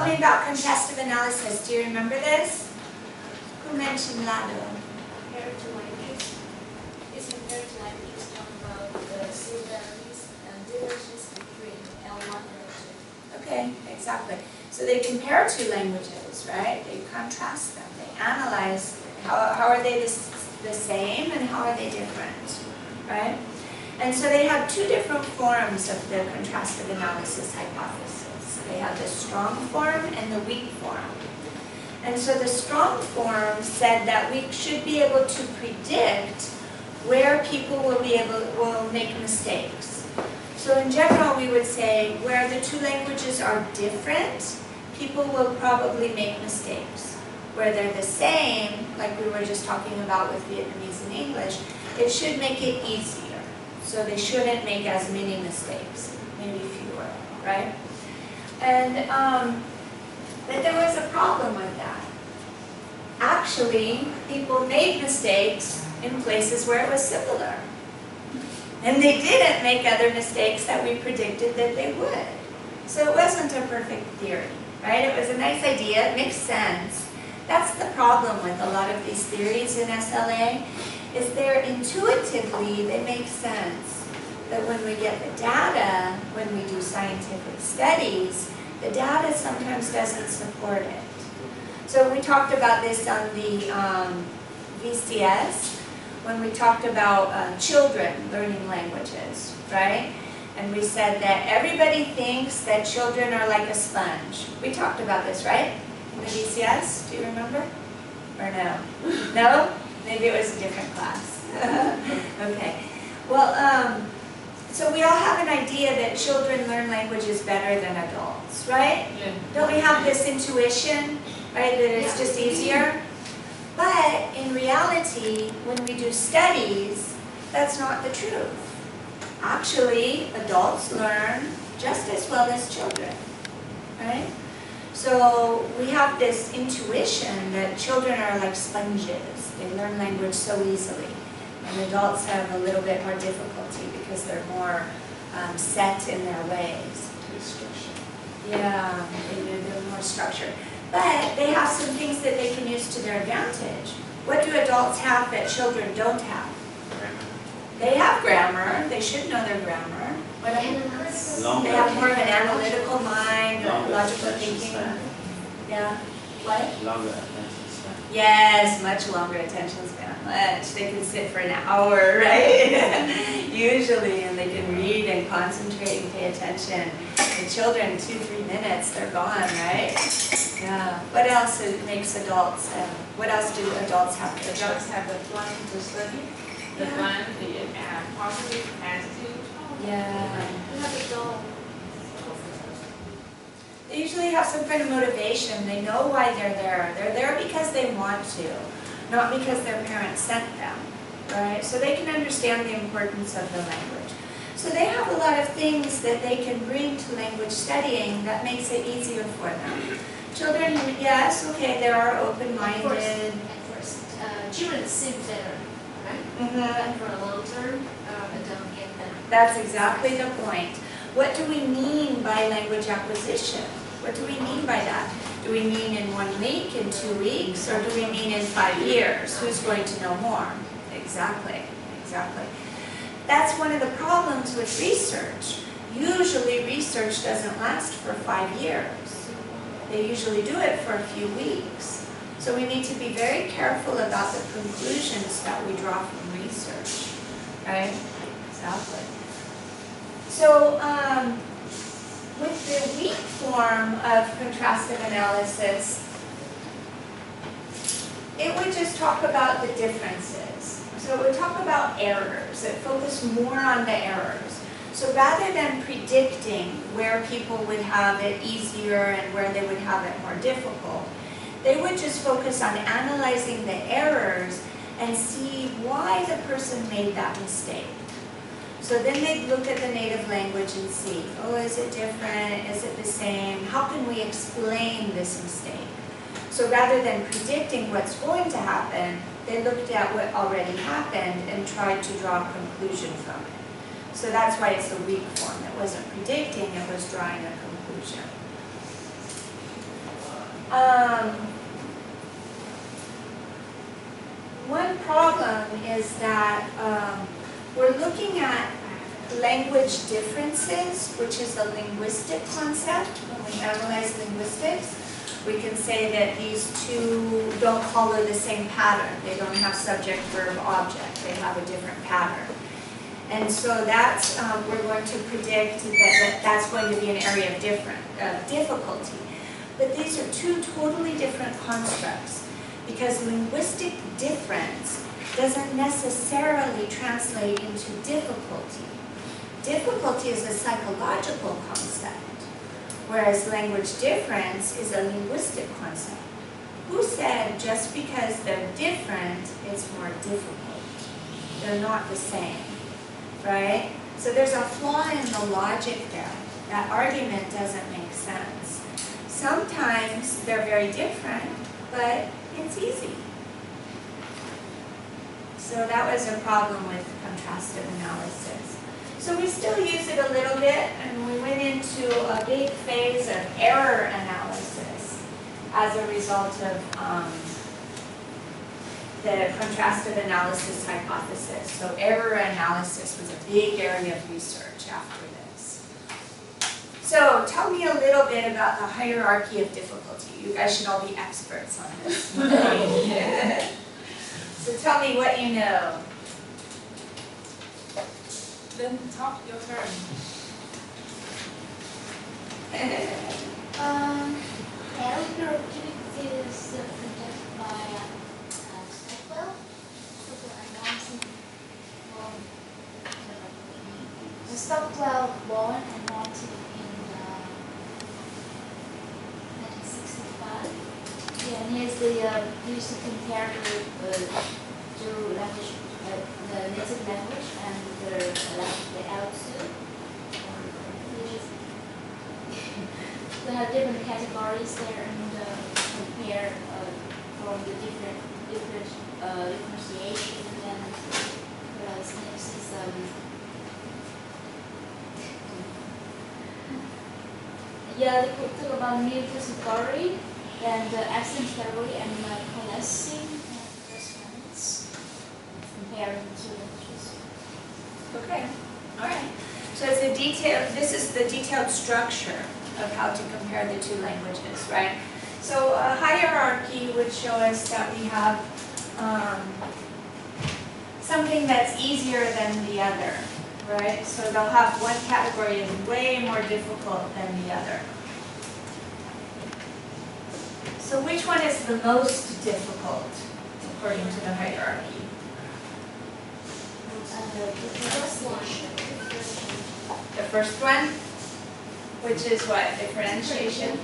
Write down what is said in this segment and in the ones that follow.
Tell me about contrastive analysis. Do you remember this? Who mentioned Lado? Compared to languages, it's compared to languages talking about the similarities and differences between L1 and L2. Okay, exactly. So they compare two languages, right? They contrast them. They analyze how are they the same and how are they different, right? And so they have two different forms of the contrastive analysis hypothesis. They have the strong form and the weak form. And so the strong form said that we should be able to predict where people will make mistakes. So in general, we would say where the two languages are different, people will probably make mistakes. Where they're the same, like we were just talking about with Vietnamese and English, it should make it easier. So they shouldn't make as many mistakes, maybe fewer, right? And but there was a problem with that. Actually, people made mistakes in places where it was similar. And they didn't make other mistakes that we predicted that they would. So it wasn't a perfect theory, right? It was a nice idea, it makes sense. That's the problem with a lot of these theories in SLA, is they're intuitively, they make sense. But when we get the data, when we do scientific studies, the data sometimes doesn't support it. So we talked about this on the VCS, when we talked about children learning languages, right? And we said that everybody thinks that children are like a sponge. We talked about this, right? In the VCS, do you remember? Or no? No? Maybe it was a different class. Okay. Well, so we all have an idea that children learn languages better than adults, right? Yeah. Don't we have this intuition, right, that it's just easier? But in reality, when we do studies, that's not the truth. Actually, adults learn just as well as children, right? So we have this intuition that children are like sponges. They learn language so easily. And adults have a little bit more difficulty because they're more set in their ways. Yeah, they're more structured. But they have some things that they can use to their advantage. What do adults have that children don't have? Grammar. They have grammar. They should know their grammar. What else? Longer. They have more of an analytical mind, Longer logical attention thinking. span. Yeah. What? Longer attention span. Yes, much longer attention span. Much. They can sit for an hour, right? Usually, and they can read and concentrate and pay attention. The children, 2-3 minutes, they're gone, right? Yeah. What else makes adults? What else do adults have? Adults have the fun to study, the fun, the positive attitude. Yeah. We have adult. They usually have some kind of motivation. They know why they're there. They're there because they want to, not because their parents sent them, right? So they can understand the importance of the language. So they have a lot of things that they can bring to language studying that makes it easier for them. Children, yes, okay, they are open-minded. At first, children seem better, right? But for a long term, they don't get better. That's exactly the point. What do we mean by language acquisition? What do we mean by that? Do we mean in 1 week, in 2 weeks, or do we mean in 5 years? Who's going to know more? Exactly, exactly. That's one of the problems with research. Usually research doesn't last for 5 years. They usually do it for a few weeks. So we need to be very careful about the conclusions that we draw from research, right? Exactly. So with the weak form of contrastive analysis, it would just talk about the differences. So it would talk about errors. It focused more on the errors. So rather than predicting where people would have it easier and where they would have it more difficult, they would just focus on analyzing the errors and see why the person made that mistake. So then they'd look at the native language and see, oh, is it different? Is it the same? How can we explain this mistake? So rather than predicting what's going to happen, they looked at what already happened and tried to draw a conclusion from it. So that's why it's a weak form. It wasn't predicting, it was drawing a conclusion. One problem is that we're looking at language differences, which is a linguistic concept. When we analyze linguistics, we can say that these two don't follow the same pattern. They don't have subject, verb, object. They have a different pattern. And so that's, we're going to predict that that's going to be an area of difficulty. But these are two totally different constructs, because linguistic difference doesn't necessarily translate into difficulty. Difficulty is a psychological concept, whereas language difference is a linguistic concept. Who said just because they're different, it's more difficult? They're not the same, right? So there's a flaw in the logic there. That argument doesn't make sense. Sometimes they're very different, but it's easy. So that was a problem with contrastive analysis. So we still use it a little bit, and we went into a big phase of error analysis as a result of the contrastive analysis hypothesis. So error analysis was a big area of research after this. So tell me a little bit about the hierarchy of difficulty. You guys should all be experts on this. So tell me what you know. Then talk your turn. Algorithm is conducted by Stockwell. Stockwell born and wanted in 1965. Yeah, and here's the used to compare the language, the native language and the L2. They have different categories there and compare from the different differentiation and next is yeah, they could talk about new category, then the accent category and coalescing resonance comparing the two languages. Okay, all right. So it's a this is the detailed structure of how to compare the two languages, right? So a hierarchy would show us that we have something that's easier than the other, right? So they'll have one category is way more difficult than the other. So which one is the most difficult according to the hierarchy? The first one, which is what? Differentiation?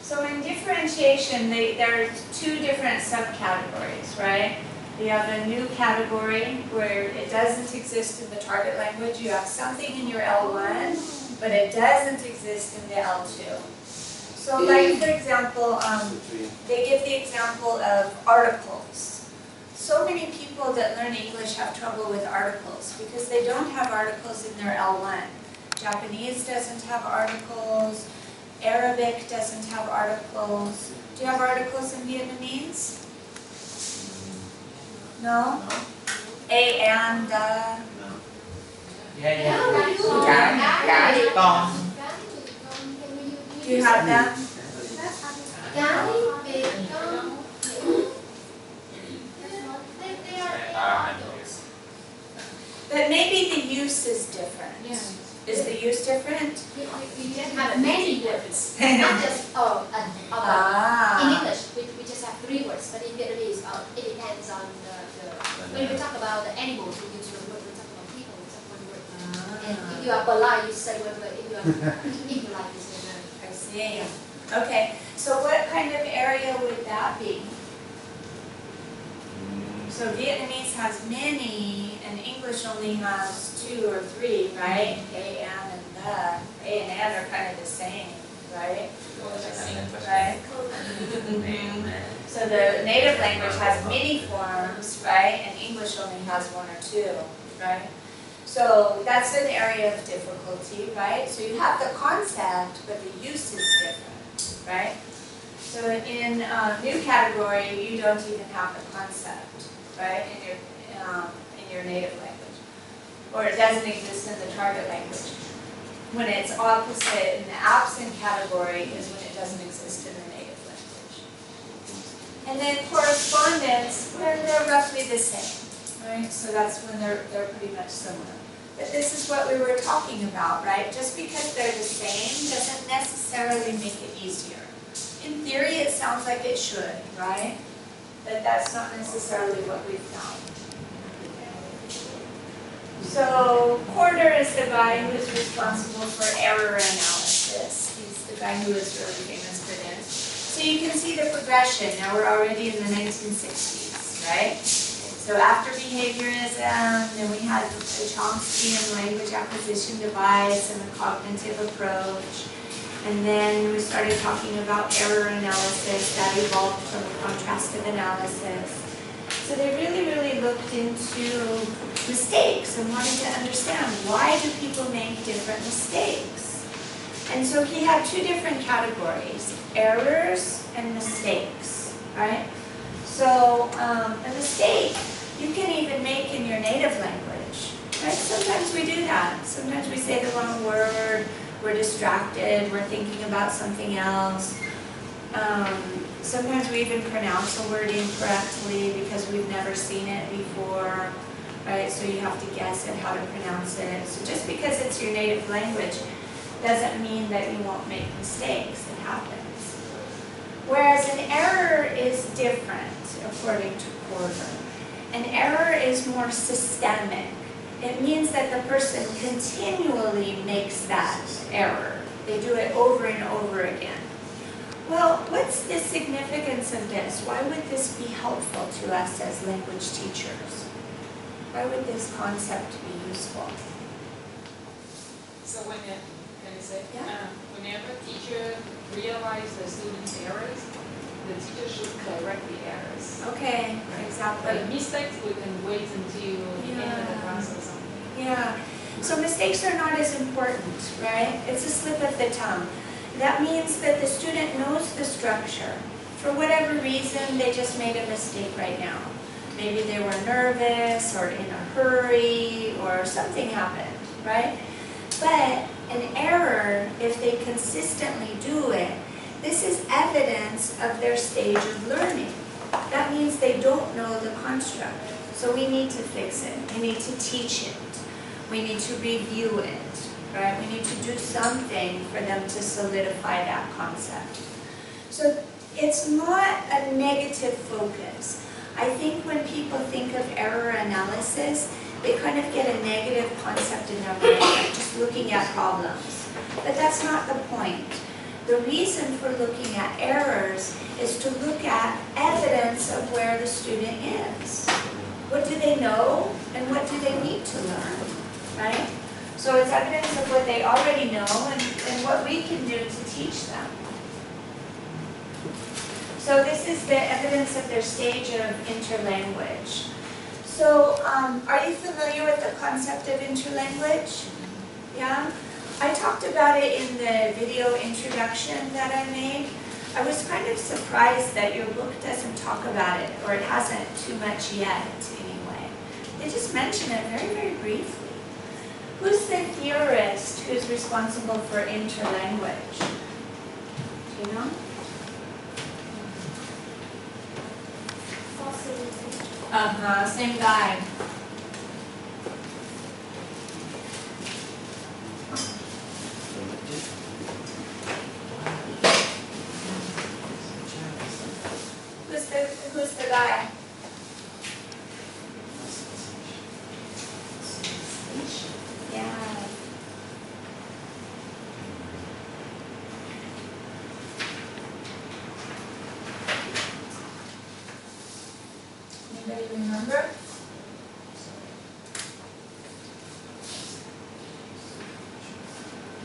So in differentiation, there are two different subcategories, right? You have a new category where it doesn't exist in the target language. You have something in your L1, but it doesn't exist in the L2. So like, for example, they give the example of articles. So many people that learn English have trouble with articles because they don't have articles in their L1. Japanese doesn't have articles. Arabic doesn't have articles. Do you have articles in Vietnamese? No? A, and, Do you have them? But maybe the use is different. Yeah. Is the use different? We just have many words, not just in English. We just have 3 words, but in Vietnamese, it depends on when we talk about the animals, we use one word. We talk about people, we talk one word. And if you are polite, you say one word. If you are impolite, you say another. I see. Okay. So what kind of area would that be? So Vietnamese has many, and English only has 2 or 3, right? A, and the. A and N are kind of the same, right? Right? So So the native language has many forms, right? And English only has one or two, right? So that's an area of difficulty, right? So you have the concept, but the use is different, right? So in new category, you don't even have the concept, right? In your native language, or it doesn't exist in the target language. When it's opposite in the absent category is when it doesn't exist in the native language. And then correspondence, when they're roughly the same, right? So that's when they're pretty much similar. But this is what we were talking about, right? Just because they're the same doesn't necessarily make it easier. In theory, it sounds like it should, right? But that's not necessarily what we've found. So Porter is the guy who is responsible for error analysis. He's the guy who is really famous for this. So you can see the progression. Now we're already in the 1960s, right? So after behaviorism, then we had the Chomsky and language acquisition device and the cognitive approach. And then we started talking about error analysis that evolved from contrastive analysis. So they really looked into mistakes and wanted to understand, why do people make different mistakes? And so he had two different categories, errors and mistakes, right? So a mistake you can even make in your native language, right? Sometimes we do that. Sometimes we say the wrong word, we're distracted, we're thinking about something else. Sometimes we even pronounce a word incorrectly because we've never seen it before, right? So you have to guess at how to pronounce it. So just because it's your native language doesn't mean that you won't make mistakes. It happens. Whereas an error is different, according to Porter. An error is more systemic. It means that the person continually makes that error. They do it over and over again. Well, what's the significance of this? Why would this be helpful to us as language teachers? Why would this concept be useful? So when it, can I say? Yeah. Whenever teacher realize the student's errors, the teacher should correct the errors. Okay, exactly. But mistakes, we can wait until the end of the class or something. Yeah. So mistakes are not as important, right? It's a slip of the tongue. That means that the student knows the structure. For whatever reason, they just made a mistake right now. Maybe they were nervous or in a hurry or something happened, right? But an error, if they consistently do it, this is evidence of their stage of learning. That means they don't know the construct. So we need to fix it. We need to teach it. We need to review it. Right? We need to do something for them to solidify that concept. So it's not a negative focus. I think when people think of error analysis, they kind of get a negative concept in their mind, like just looking at problems. But that's not the point. The reason for looking at errors is to look at evidence of where the student is. What do they know and what do they need to learn, right? So it's evidence of what they already know and what we can do to teach them. So this is the evidence of their stage of interlanguage. So are you familiar with the concept of interlanguage? Yeah? I talked about it in the video introduction that I made. I was kind of surprised that your book doesn't talk about it, or it hasn't too much yet anyway. They just mention it very briefly. Who's the theorist who's responsible for interlanguage? Do you know? Fossilization. Same guy. Who's the guy? Yeah. Anybody remember?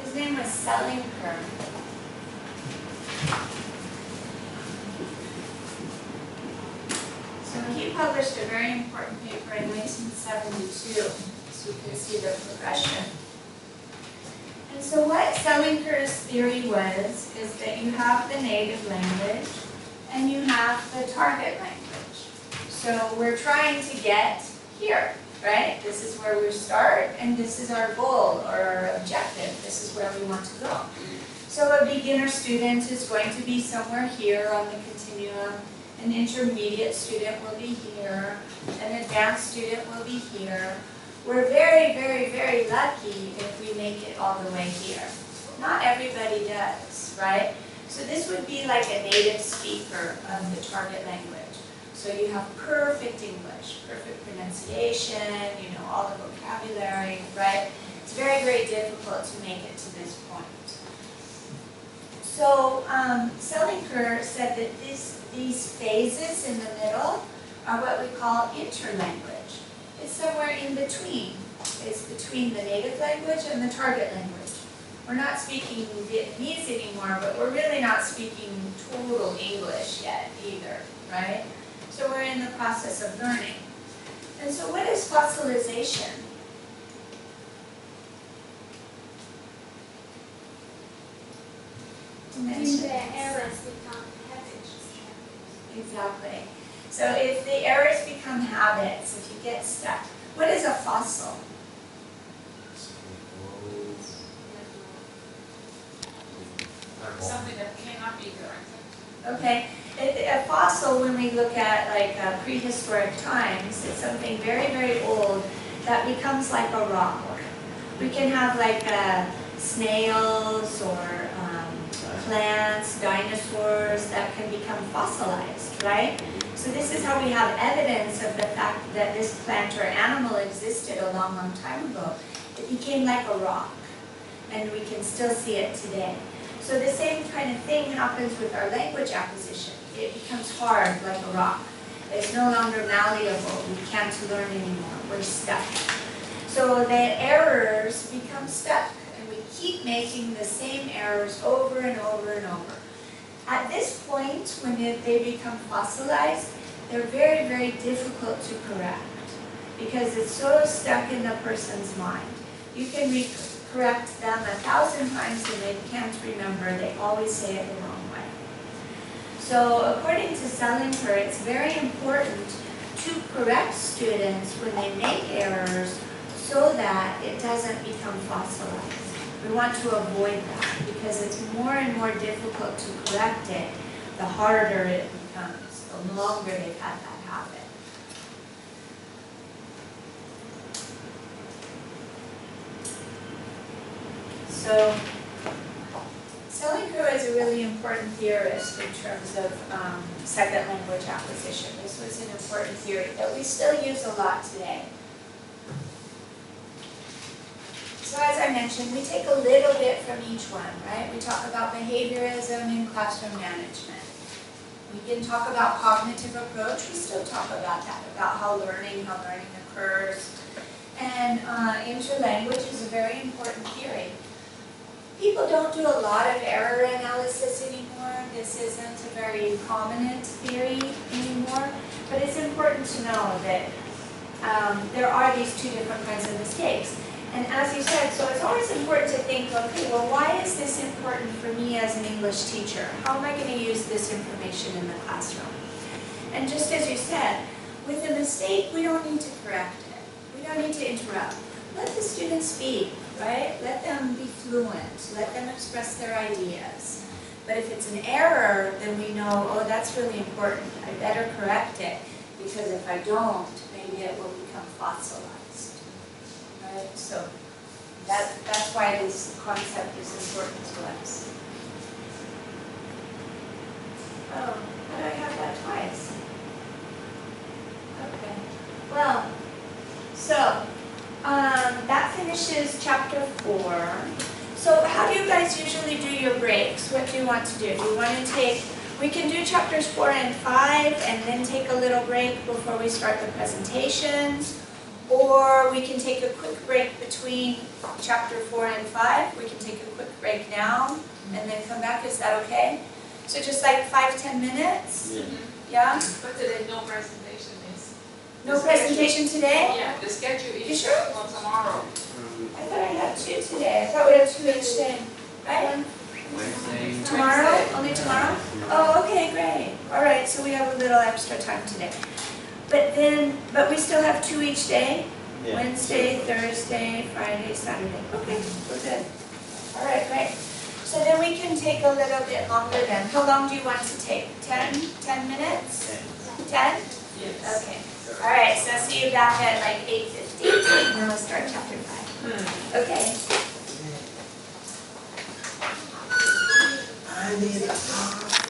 His name was Selinker. published a very important paper in 1972, so you can see the progression. And so what Selinger's theory was, is that you have the native language and you have the target language. So we're trying to get here, right? This is where we start, and this is our goal or our objective. This is where we want to go. So a beginner student is going to be somewhere here on the continuum. An intermediate student will be here. An advanced student will be here. We're very, very, very lucky if we make it all the way here. Not everybody does, right? So this would be like a native speaker of the target language. So you have perfect English, perfect pronunciation, you know, all the vocabulary, right? It's very, very difficult to make it to this point. So Selinger said that these phases in the middle are what we call interlanguage. It's somewhere in between. It's between the native language and the target language. We're not speaking Vietnamese anymore, but we're really not speaking total English yet either, right? So we're in the process of learning. And so what is fossilization? When the errors become habits. Exactly. So if the errors become habits, if you get stuck, what is a fossil? Something that cannot be corrected. Okay. A fossil, when we look at like prehistoric times, it's something very, very old that becomes like a rock. We can have like snails or plants, dinosaurs that can become fossilized, right? So this is how we have evidence of the fact that this plant or animal existed a long, long time ago. It became like a rock, and we can still see it today. So the same kind of thing happens with our language acquisition. It becomes hard like a rock. It's no longer malleable. We can't learn anymore. We're stuck. So the errors become stuck. Keep making the same errors over and over and over. At this point, when they become fossilized, they're very, very difficult to correct because it's so stuck in the person's mind. You can correct them 1,000 times and they can't remember. They always say it the wrong way. So according to Selinger, it's very important to correct students when they make errors so that it doesn't become fossilized. We want to avoid that because it's more and more difficult to correct it, the harder it becomes, the longer they've had that habit. So, Selinger is a really important theorist in terms of second language acquisition. This was an important theory that we still use a lot today. So as I mentioned, we take a little bit from each one, right? We talk about behaviorism in classroom management. We can talk about cognitive approach. We still talk about that, about how learning occurs. And interlanguage is a very important theory. People don't do a lot of error analysis anymore. This isn't a very prominent theory anymore. But it's important to know that there are these two different kinds of mistakes. And as you said, so it's always important to think, okay, well, why is this important for me as an English teacher? How am I going to use this information in the classroom? And just as you said, with a mistake, we don't need to correct it. We don't need to interrupt. Let the students speak, right? Let them be fluent. Let them express their ideas. But if it's an error, then we know, oh, that's really important. I better correct it, because if I don't, maybe it will become fossilized. Right? So that's why this concept is important to us. Oh, how do I have that twice? Okay. Well, so that finishes chapter 4. So how do you guys usually do your breaks? What do you want to do? Do you want to take, we can do chapters 4 and 5 and then take a little break before we start the presentations. Or we can take a quick break between chapter 4 and 5. We can take a quick break now and then come back. Is that okay? So just like 5-10 minutes? Yeah. Yeah? But today, no presentation is. No presentation today? Yeah, the schedule You is sure? for tomorrow. I thought I had 2 today. I thought we had 2 each day. Right? Wednesday. Tomorrow? Only tomorrow? Oh, okay, great. All right, so we have a little extra time today. But we still have 2 each day? Yeah. Wednesday, Thursday, Friday, Saturday. Okay, we're good. All right, great. So then we can take a little bit longer then. How long do you want to take? 10 minutes? 10? Yes. Okay. All right, so see you back at like 8:50. And then we'll start chapter 5. Okay.